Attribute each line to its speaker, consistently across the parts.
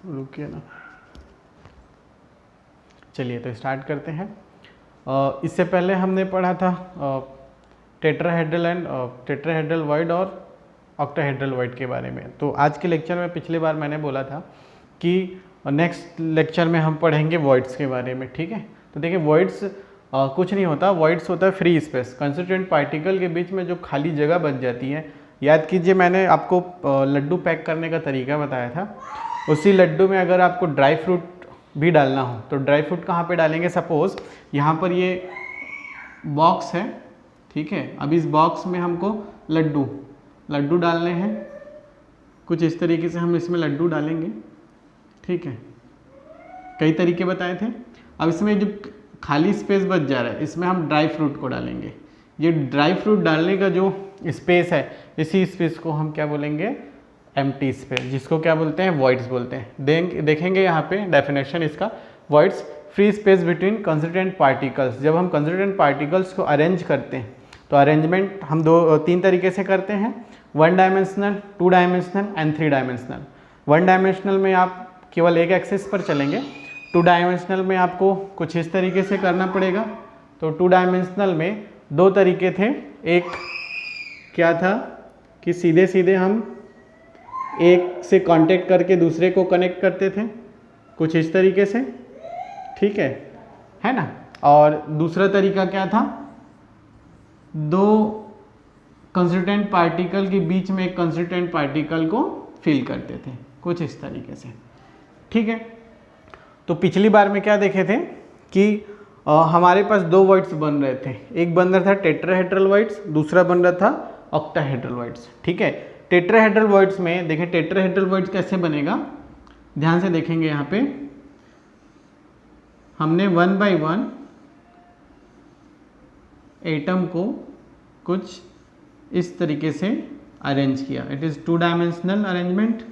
Speaker 1: रुकिए ना, चलिए तो स्टार्ट करते हैं। इससे पहले हमने पढ़ा था टेट्राहेड्रल एंड टेट्राहेड्रल वॉइड और ऑक्टाहेड्रल वॉइड के बारे में। तो आज के लेक्चर में पिछली बार मैंने बोला था कि नेक्स्ट लेक्चर में हम पढ़ेंगे वॉइड्स के बारे में, ठीक है। तो देखिए वॉइड्स कुछ नहीं होता, वॉइड्स होता है फ्री स्पेस, कंस्टिट्यूएंट पार्टिकल के बीच में जो खाली जगह बच जाती है। याद कीजिए मैंने आपको लड्डू पैक करने का तरीका बताया था, उसी लड्डू में अगर आपको ड्राई फ्रूट भी डालना हो तो ड्राई फ्रूट कहाँ पे डालेंगे। सपोज़ यहाँ पर ये बॉक्स है, ठीक है। अब इस बॉक्स में हमको लड्डू डालने हैं, कुछ इस तरीके से हम इसमें लड्डू डालेंगे, ठीक है। कई तरीके बताए थे। अब इसमें जो खाली स्पेस बच जा रहा है इसमें हम ड्राई फ्रूट को डालेंगे। ये ड्राई फ्रूट डालने का जो स्पेस है, इसी स्पेस को हम क्या बोलेंगे, एम्प्टी स्पेस, जिसको क्या बोलते हैं, वॉइड्स बोलते हैं। देखेंगे यहाँ पे डेफिनेशन इसका, voids free space between constituent particles. जब हम कंस्टिट्यूएंट पार्टिकल्स को अरेंज करते हैं तो अरेंजमेंट हम तीन तरीके से करते हैं, 1 dimensional, 2 dimensional and 3 dimensional. 1 dimensional में आप केवल एक एक्सिस पर चलेंगे, 2 डायमेंशनल में आपको कुछ इस तरीके से करना पड़ेगा। तो 2 डायमेंशनल में 2 तरीके थे, एक क्या था कि सीधे सीधे हम एक से कांटेक्ट करके दूसरे को कनेक्ट करते थे, कुछ इस तरीके से, ठीक है ना। और दूसरा तरीका क्या था, 2 कंस्टिट्यूएंट पार्टिकल के बीच में एक कंस्टिट्यूएंट पार्टिकल को फिल करते थे, कुछ इस तरीके से, ठीक है। तो पिछली बार में क्या देखे थे कि हमारे पास 2 वॉइड्स बन रहे थे, एक बन रहा था टेट्राहेड्रल वॉइड्स, दूसरा बन रहा था ऑक्टाहेड्रल वॉइड्स, ठीक है। टेट्राहेड्रल वॉइड्स में देखें टेट्राहेड्रल वॉइड्स कैसे बनेगा, ध्यान से देखेंगे। यहाँ पे हमने 1 बाय 1 एटम को कुछ इस तरीके से अरेंज किया, इट इज़ 2 डायमेंशनल अरेंजमेंट,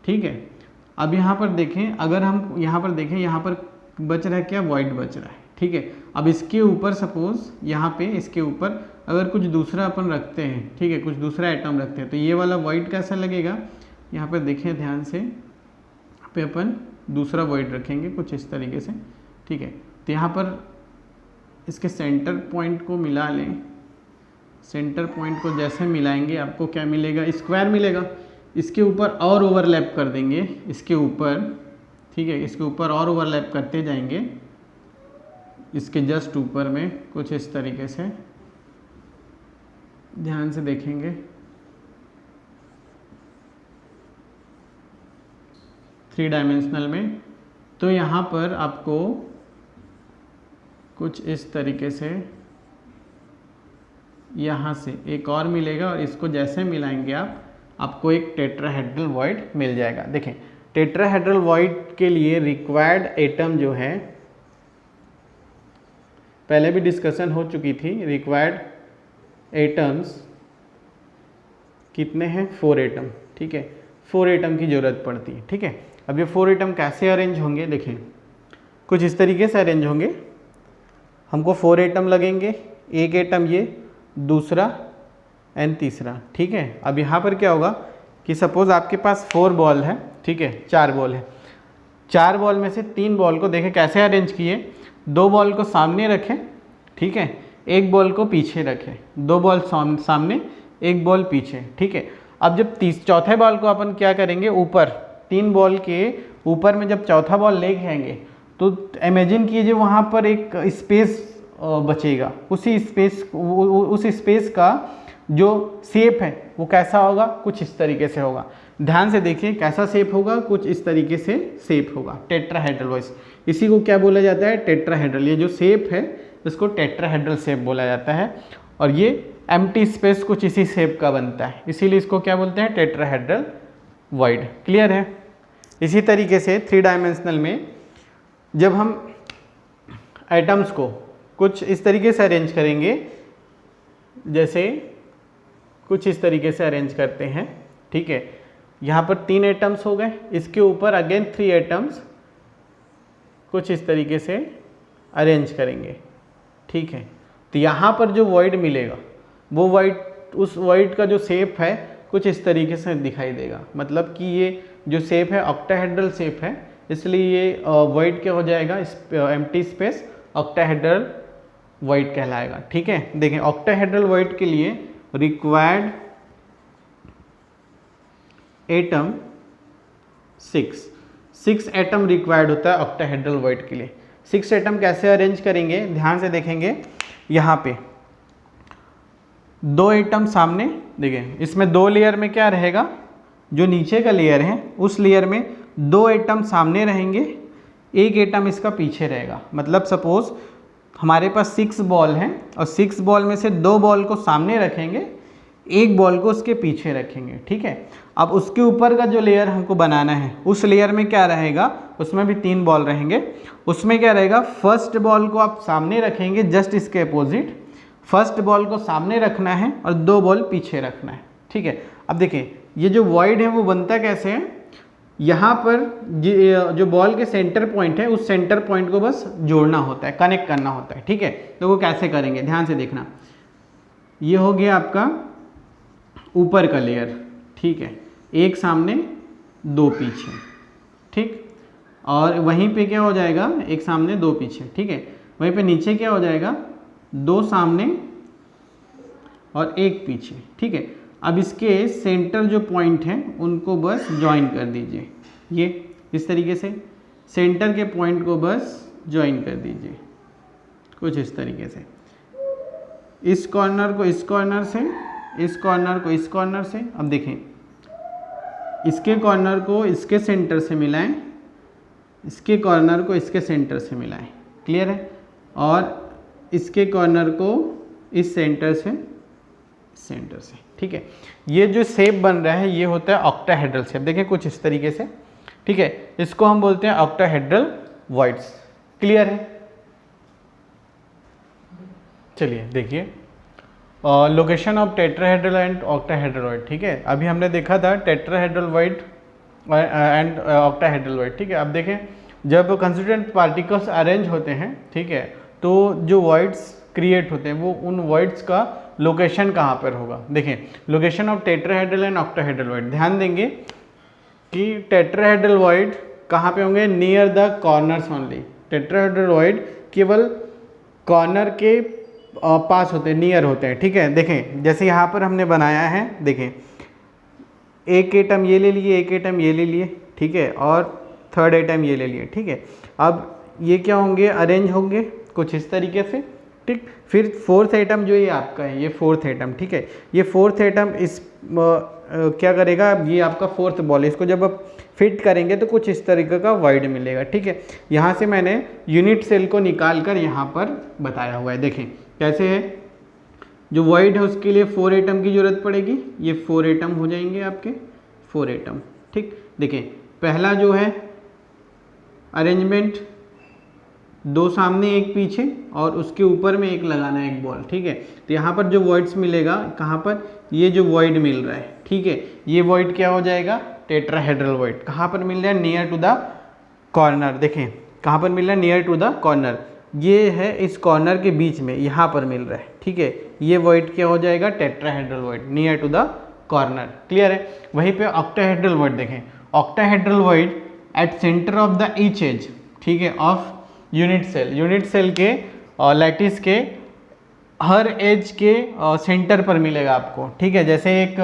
Speaker 1: ठीक है। अब यहाँ पर देखें, अगर हम यहाँ पर देखें, यहाँ पर बच रहा है क्या, वॉइड बच रहा है, ठीक है। अब इसके ऊपर सपोज यहाँ पे इसके ऊपर अगर कुछ दूसरा अपन रखते हैं, ठीक है, कुछ दूसरा आइटम रखते हैं तो ये वाला वॉइड कैसा लगेगा। यहाँ पर देखें ध्यान से, यहाँ पे अपन दूसरा वॉइड रखेंगे कुछ इस तरीके से, ठीक है। तो यहाँ पर इसके सेंटर पॉइंट को मिला लें, सेंटर पॉइंट को जैसे मिलाएंगे आपको क्या मिलेगा, स्क्वायर मिलेगा। इसके ऊपर और ओवरलैप कर देंगे, इसके ऊपर, ठीक है, इसके ऊपर और ओवरलैप करते जाएंगे, इसके जस्ट ऊपर में कुछ इस तरीके से, ध्यान से देखेंगे। 3 डायमेंशनल में तो यहाँ पर आपको कुछ इस तरीके से यहाँ से एक और मिलेगा और इसको जैसे मिलाएंगे आपको एक टेट्राहेड्रल वॉइड मिल जाएगा। देखें टेट्राहेड्रल वॉइड के लिए रिक्वायर्ड एटम जो है, पहले भी डिस्कशन हो चुकी थी, रिक्वायर्ड एटम्स कितने हैं, 4 एटम, ठीक है। 4 एटम की ज़रूरत पड़ती है, ठीक है। अब ये 4 एटम कैसे अरेंज होंगे, देखें कुछ इस तरीके से अरेंज होंगे। हमको 4 एटम लगेंगे, एक एटम ये, दूसरा एंड तीसरा, ठीक है। अब यहाँ पर क्या होगा कि सपोज़ आपके पास 4 बॉल है, ठीक है, 4 बॉल है, 4 बॉल में से 3 बॉल को देखें कैसे अरेंज किए, 2 बॉल को सामने रखें, ठीक है, एक बॉल को पीछे रखें, 2 बॉल सामने, एक बॉल पीछे, ठीक है। अब जब चौथे बॉल को अपन क्या करेंगे, ऊपर 3 बॉल के ऊपर में जब चौथा बॉल लेके आएंगे तो इमेजिन कीजिए वहाँ पर एक स्पेस बचेगा, उस स्पेस का जो शेप है वो कैसा होगा, कुछ इस तरीके से होगा। ध्यान से देखिए कैसा शेप होगा, कुछ इस तरीके से शेप होगा, टेट्राहेड्रल वॉइस, इसी को क्या बोला जाता है, टेट्राहेड्रल। ये जो शेप है इसको टेट्राहेड्रल शेप बोला जाता है और ये एम्प्टी स्पेस कुछ इसी शेप का बनता है, इसीलिए इसको क्या बोलते हैं, टेट्राहेड्रल वॉइड। क्लियर है। इसी तरीके से 3 डायमेंशनल में जब हम एटम्स को कुछ इस तरीके से अरेंज करेंगे, जैसे कुछ इस तरीके से अरेंज करते हैं, ठीक है। यहाँ पर 3 एटम्स हो गए, इसके ऊपर अगेन 3 एटम्स कुछ इस तरीके से अरेंज करेंगे, ठीक है। तो यहाँ पर जो वॉइड मिलेगा वो उस वॉइड का जो शेप है कुछ इस तरीके से दिखाई देगा, मतलब कि ये जो शेप है ऑक्टाहेड्रल शेप है, इसलिए ये वॉइड क्या हो जाएगा, एम्प्टी स्पेस ऑक्टाहेड्रल वॉइड कहलाएगा। ठीक है, देखें ऑक्टाहेड्रल वॉइड के लिए रिक्वायर्ड एटम 6 एटम रिक्वायर्ड होता है ऑक्टाहेड्रल वॉइड के लिए। 6 एटम कैसे अरेंज करेंगे, ध्यान से देखेंगे। यहाँ पे 2 एटम सामने, देखिए इसमें 2 लेयर में क्या रहेगा, जो नीचे का लेयर है उस लेयर में 2 एटम सामने रहेंगे, 1 एटम इसका पीछे रहेगा। मतलब सपोज हमारे पास 6 बॉल हैं और 6 बॉल में से 2 बॉल को सामने रखेंगे, 1 बॉल को उसके पीछे रखेंगे। ठीक है, अब उसके ऊपर का जो लेयर हमको बनाना है उस लेयर में क्या रहेगा, उसमें भी 3 बॉल रहेंगे। उसमें क्या रहेगा, फर्स्ट बॉल को आप सामने रखेंगे, जस्ट इसके अपोजिट फर्स्ट बॉल को सामने रखना है और 2 बॉल पीछे रखना है। ठीक है, अब देखिए ये जो वॉइड है वो बनता कैसे है, यहाँ पर जो बॉल के सेंटर पॉइंट है उस सेंटर पॉइंट को बस जोड़ना होता है, कनेक्ट करना होता है। ठीक है, तो वो कैसे करेंगे, ध्यान से देखना। ये हो गया आपका ऊपर का लेयर, ठीक है, 1 सामने 2 पीछे। ठीक, और वहीं पे क्या हो जाएगा, 1 सामने 2 पीछे। ठीक है, वहीं पे नीचे क्या हो जाएगा, 2 सामने और 1 पीछे। ठीक है, अब इसके सेंटर जो पॉइंट हैं उनको बस ज्वाइन कर दीजिए, ये इस तरीके से सेंटर के पॉइंट को बस ज्वाइन कर दीजिए, कुछ इस तरीके से। इस कॉर्नर को इस कॉर्नर से, इस कॉर्नर को इस कॉर्नर से। अब देखें इसके कॉर्नर को इसके सेंटर से मिलाएं, इसके कॉर्नर को इसके सेंटर से मिलाएं, क्लियर है, और इसके कॉर्नर को इस सेंटर से ठीक है। ये जो शेप बन रहा है ये होता है ऑक्टाहेड्रल शेप, देखिए कुछ इस तरीके से। ठीक है, इसको हम बोलते हैं ऑक्टाहेड्रल वॉइड्स, क्लियर है। चलिए देखिए location of tetrahedral and octahedral void. ठीक है, अभी हमने देखा था tetrahedral void and octahedral void. ठीक है, अब देखें जब कंस्टिट्यूएंट पार्टिकल्स अरेंज होते हैं, ठीक है, तो जो वॉइड्स क्रिएट होते हैं वो उन वॉइड्स का लोकेशन कहाँ पर होगा। देखें location of tetrahedral and octahedral void, ध्यान देंगे कि टेट्राहेड्रल वॉइड कहाँ पे होंगे, near the corners only. Tetrahedral void केवल कॉर्नर के पास होते हैं, नियर होते हैं। ठीक है, देखें जैसे यहाँ पर हमने बनाया है, देखें 1 एटम ये ले लिए, 1 एटम ये ले लिए, ठीक है, और 3rd एटम ये ले लिए। ठीक है, अब ये क्या होंगे, अरेंज होंगे कुछ इस तरीके से। ठीक, फिर 4th एटम जो ये आपका है, ये 4th एटम, ठीक है, ये 4th एटम इस क्या करेगा, ये आपका 4th बॉल, इसको जब आप फिट करेंगे तो कुछ इस तरीके का वॉइड मिलेगा। ठीक है, यहाँ से मैंने यूनिट सेल को निकाल कर यहाँ पर बताया हुआ है, देखें कैसे है। जो वॉइड है उसके लिए 4 एटम की जरूरत पड़ेगी, ये 4 एटम हो जाएंगे आपके 4 एटम। ठीक, देखें पहला जो है अरेंजमेंट, 2 सामने 1 पीछे और उसके ऊपर में 1 लगाना है, 1 बॉल। ठीक है, तो यहाँ पर जो वॉइड्स मिलेगा, कहाँ पर, ये जो वॉइड मिल रहा है, ठीक है, ये वॉइड क्या हो जाएगा, टेट्राहेड्रल वॉइड। कहाँ पर मिल रहा है, नियर टू द कॉर्नर। देखें कहाँ पर मिल रहा है, नियर टू द कॉर्नर, ये है इस कॉर्नर के बीच में, यहाँ पर मिल रहा है। ठीक है, ये वॉइड क्या हो जाएगा, tetrahedral void, near to the corner, clear है। वहीं पे ऑक्टाहेड्रल वॉइड, देखें octahedral void at centre of the each edge, ठीक है, ऑफ यूनिट सेल के लैटिस के हर एज के सेंटर पर मिलेगा आपको। ठीक है, जैसे एक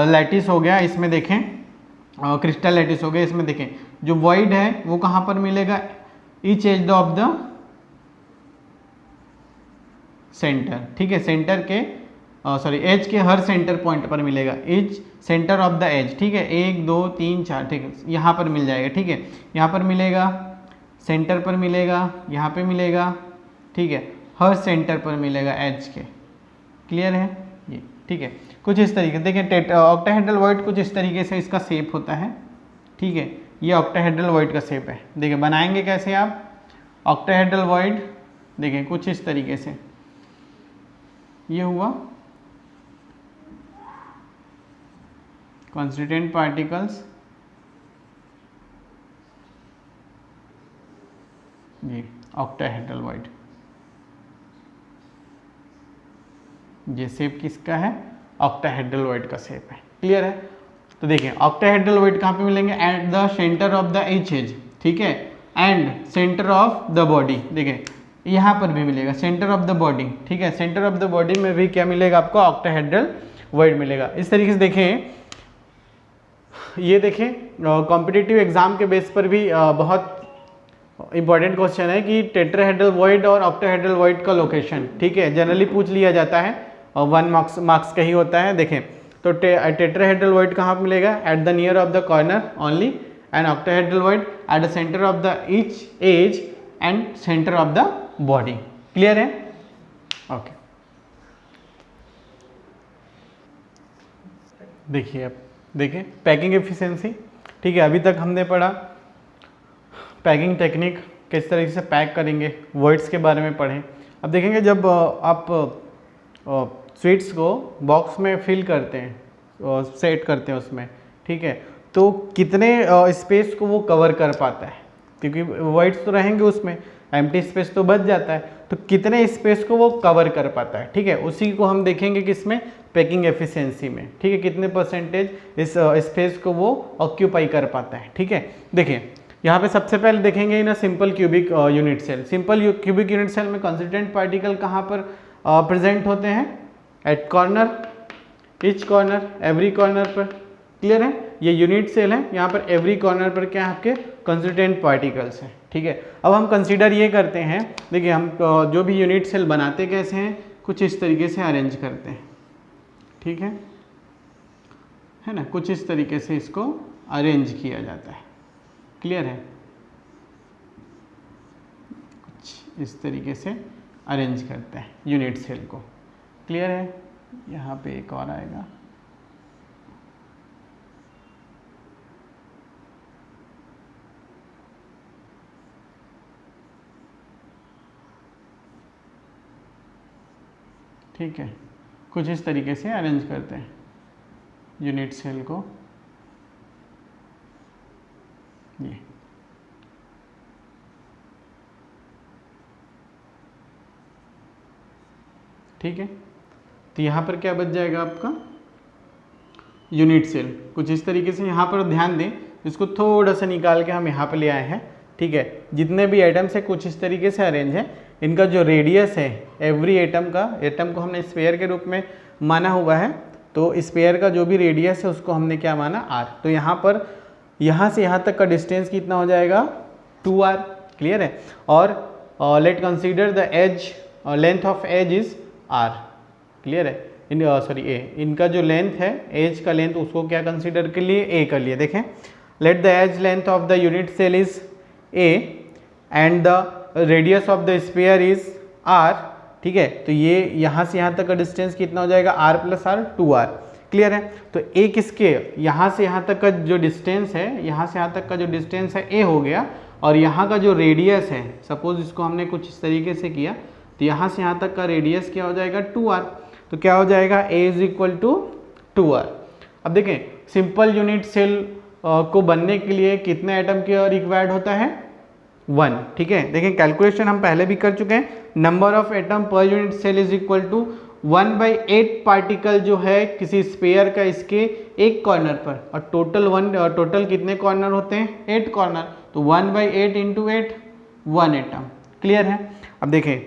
Speaker 1: लैटिस हो गया, इसमें देखें क्रिस्टल लैटिस हो गया, इसमें देखें जो वॉइड है वो कहाँ पर मिलेगा, each edge of the centre. ठीक है, सेंटर के एज के हर सेंटर पॉइंट पर मिलेगा, edge centre of the edge. ठीक है, 1 2 3 4, ठीक है, यहाँ पर मिल जाएगा। ठीक है, यहाँ पर मिलेगा, सेंटर पर मिलेगा, यहाँ पे मिलेगा, ठीक है, हर सेंटर पर मिलेगा एज के, क्लियर है ये। ठीक है, कुछ इस तरीके, देखिए ऑक्टाहेड्रल वॉइड कुछ इस तरीके से इसका शेप होता है। ठीक है, ये ऑक्टाहेड्रल वॉइड का शेप है। देखिए बनाएंगे कैसे आप ऑक्टाहेड्रल वॉइड, देखिए कुछ इस तरीके से ये हुआ, कॉन्स्टिट्यूएंट पार्टिकल्स, जी ऑक्टाहेड्रल वॉइड, ये शेप किसका है, ऑक्टाहेड्रल वॉइड का शेप है, क्लियर है। तो देखिए ऑक्टाहेड्रल वॉइड कहाँ पे मिलेंगे, at the centre of the each edge, ठीक है, and centre of the body, देखिए यहाँ पर भी मिलेगा सेंटर ऑफ द बॉडी, ठीक है, सेंटर ऑफ द बॉडी में भी क्या मिलेगा आपको, ऑक्टाहेड्रल वॉइड मिलेगा। इस तरीके से देखें, ये देखें कॉम्पिटिटिव एग्जाम के बेस पर भी बहुत इंपॉर्टेंट क्वेश्चन है कि टेट्राहेड्रल वॉइड और ऑक्टाहेड्रल वॉइड का लोकेशन, ठीक है, जनरली पूछ लिया जाता है और 1 मार्क्स का ही होता है। देखें तो टेट्राहेड्रल वॉइड कहाँ पर मिलेगा, at the near of the corner only, and octahedral void at the centre of the each edge and centre of the body. Clear है? ओके, देखिए अब देखिए पैकिंग एफिशिएंसी, ठीक है, अभी तक हमने पढ़ा पैकिंग टेक्निक, किस तरीके से पैक करेंगे, वर्ड्स के बारे में पढ़ें। अब देखेंगे जब आप स्वीट्स को बॉक्स में फिल करते हैं, सेट करते हैं उसमें, ठीक है, तो कितने स्पेस को वो कवर कर पाता है, क्योंकि वर्ड्स तो रहेंगे उसमें, एम्प्टी स्पेस तो बच जाता है, तो कितने स्पेस को वो कवर कर पाता है, ठीक है, उसी को हम देखेंगे किसमें, पैकिंग एफिशिएंसी में, ठीक है, कितने परसेंटेज इस स्पेस को वो ऑक्यूपाई कर पाता है। ठीक है, देखिए यहाँ पे सबसे पहले देखेंगे in simple cubic unit cell. Simple cubic unit cell में कंस्टिट्यूएंट पार्टिकल कहाँ पर प्रेजेंट होते हैं, at corner, each corner, every corner पर। क्लियर है, ये यूनिट सेल है, यहाँ पर एवरी कॉर्नर पर क्या है आपके कंस्टिट्यूएंट पार्टिकल्स हैं। ठीक है, अब हम कंसीडर ये करते हैं, देखिए हम जो भी यूनिट सेल बनाते कैसे हैं, कुछ इस तरीके से अरेंज करते हैं, ठीक है ना, कुछ इस तरीके से इसको अरेंज किया जाता है। क्लियर है, कुछ इस तरीके से अरेंज करते हैं यूनिट सेल को। क्लियर है, यहाँ पे एक और आएगा, ठीक है, कुछ इस तरीके से अरेंज करते हैं यूनिट सेल को। ये ठीक है, तो यहाँ पर क्या बच जाएगा आपका यूनिट सेल, कुछ इस तरीके से। यहाँ पर ध्यान दें, इसको थोड़ा सा निकाल के हम यहाँ पर ले आए हैं। ठीक है, जितने भी एटम्स है कुछ इस तरीके से अरेंज है, इनका जो रेडियस है एवरी एटम का, एटम को हमने स्फीयर के रूप में माना हुआ है, तो स्फीयर का जो भी रेडियस है उसको हमने क्या माना, आर। तो यहाँ पर यहाँ से यहाँ तक का डिस्टेंस कितना हो जाएगा, 2r। क्लियर है, और let consider the edge, length of edge is r। Clear है, सॉरी a, इनका जो लेंथ है, एज का लेंथ, उसको क्या कंसीडर कर लिए, a कर लिए। देखें, let the edge length of the unit cell is a and the radius of the sphere is r। ठीक है, तो ये यहाँ से यहाँ तक का डिस्टेंस कितना हो जाएगा, r plus r, 2r। Clear है, तो a किसके, यहाँ से यहाँ तक का जो डिस्टेंस है, यहाँ से यहाँ तक का जो डिस्टेंस है a हो गया, और यहाँ का जो रेडियस है, सपोज इसको हमने कुछ इस तरीके से किया, तो यहाँ से यहाँ तक का रेडियस क्या हो जाएगा, 2r। तो क्या हो जाएगा, a is equal to 2r। अब देखें, सिंपल यूनिट सेल को बनने के लिए कितने एटम की रिक्वायर्ड होता है, 1। ठीक है, देखें कैलकुलेशन हम पहले भी कर चुके हैं, number of atom per unit cell is equal to 1/8 particle जो है किसी स्फीयर का, इसके एक कॉर्नर पर, और टोटल कितने कॉर्नर होते हैं, 8 कॉर्नर, तो 1/8 इंटू 8, 1 एटम। क्लियर है, अब देखें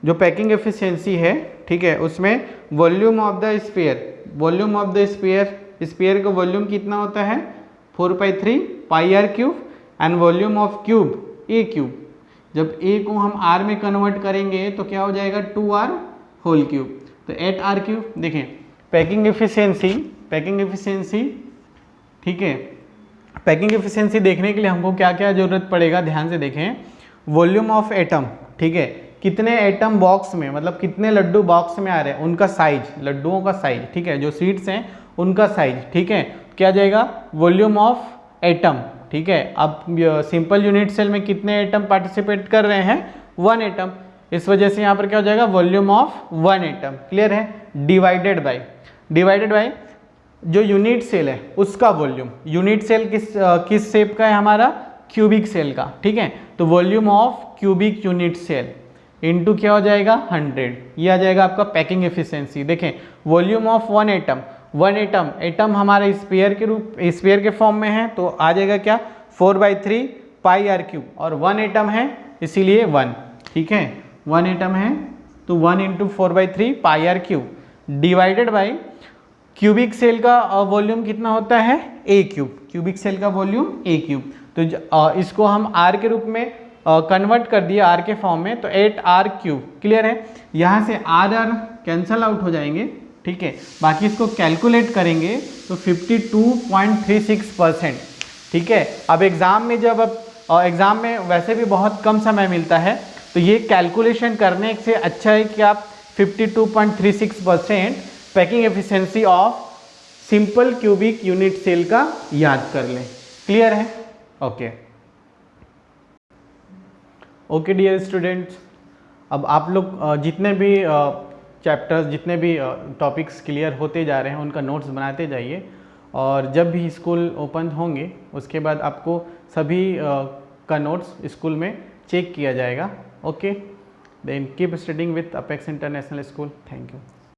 Speaker 1: जो पैकिंग एफिशिएंसी है, ठीक है, उसमें volume of the sphere, volume of the sphere, sphere का वॉल्यूम कितना होता है, 4/3 πr³ and volume of cube a³। जब a को हम r में कन्वर्ट करेंगे तो क्या हो जाएगा, 2r होल क्यूब, तो 8r³। देखें पैकिंग एफिशिएंसी, ठीक है, पैकिंग एफिशिएंसी देखने के लिए हमको क्या क्या जरूरत पड़ेगा, ध्यान से देखें। वॉल्यूम ऑफ एटम, ठीक है, कितने एटम बॉक्स में, मतलब कितने लड्डू बॉक्स में आ रहे हैं, उनका साइज, लड्डुओं का साइज, ठीक है, जो सीड्स हैं उनका साइज। ठीक है, क्या जाएगा, वॉल्यूम ऑफ एटम। ठीक है, अब सिंपल यूनिट सेल में कितने एटम पार्टिसिपेट कर रहे हैं, 1 एटम, इस वजह से यहाँ पर क्या हो जाएगा, वॉल्यूम ऑफ 1 एटम। क्लियर है, डिवाइडेड बाय जो यूनिट सेल है उसका वॉल्यूम। यूनिट सेल किस शेप का है हमारा, क्यूबिक सेल का। ठीक है, तो volume of cubic unit cell into क्या हो जाएगा, 100, ये आ जाएगा आपका पैकिंग एफिशिएंसी। देखें volume of 1 atom, 1 atom, atom हमारे स्फीयर के फॉर्म में है तो आ जाएगा क्या 4/3 पाई आर क्यूब, और 1 एटम है इसीलिए 1, ठीक है 1 एटम है तो 1 into 4/3 pi r cube divided by cubic cell का वॉल्यूम कितना होता है ए क्यूब, क्यूबिक सेल का वॉल्यूम ए क्यूब। तो इसको हम आर के रूप में कन्वर्ट कर दिया आर के फॉर्म में, तो 8r क्यूब, क्लियर है। यहाँ से आर आर कैंसल आउट हो जाएंगे, ठीक है, बाकी इसको कैलकुलेट करेंगे तो 52.36%, ठीक है। अब एग्ज़ाम में एग्ज़ाम में वैसे भी बहुत कम समय मिलता है, तो ये कैलकुलेशन करने से अच्छा है कि आप 52.36% packing efficiency of simple cubic unit cell का याद कर लें, क्लियर है। ओके डियर स्टूडेंट्स, अब आप लोग जितने भी चैप्टर्स, जितने भी टॉपिक्स क्लियर होते जा रहे हैं उनका नोट्स बनाते जाइए, और जब भी स्कूल ओपन होंगे उसके बाद आपको सभी का नोट्स स्कूल में चेक किया जाएगा। Okay, then keep studying with Apex international school. Thank you.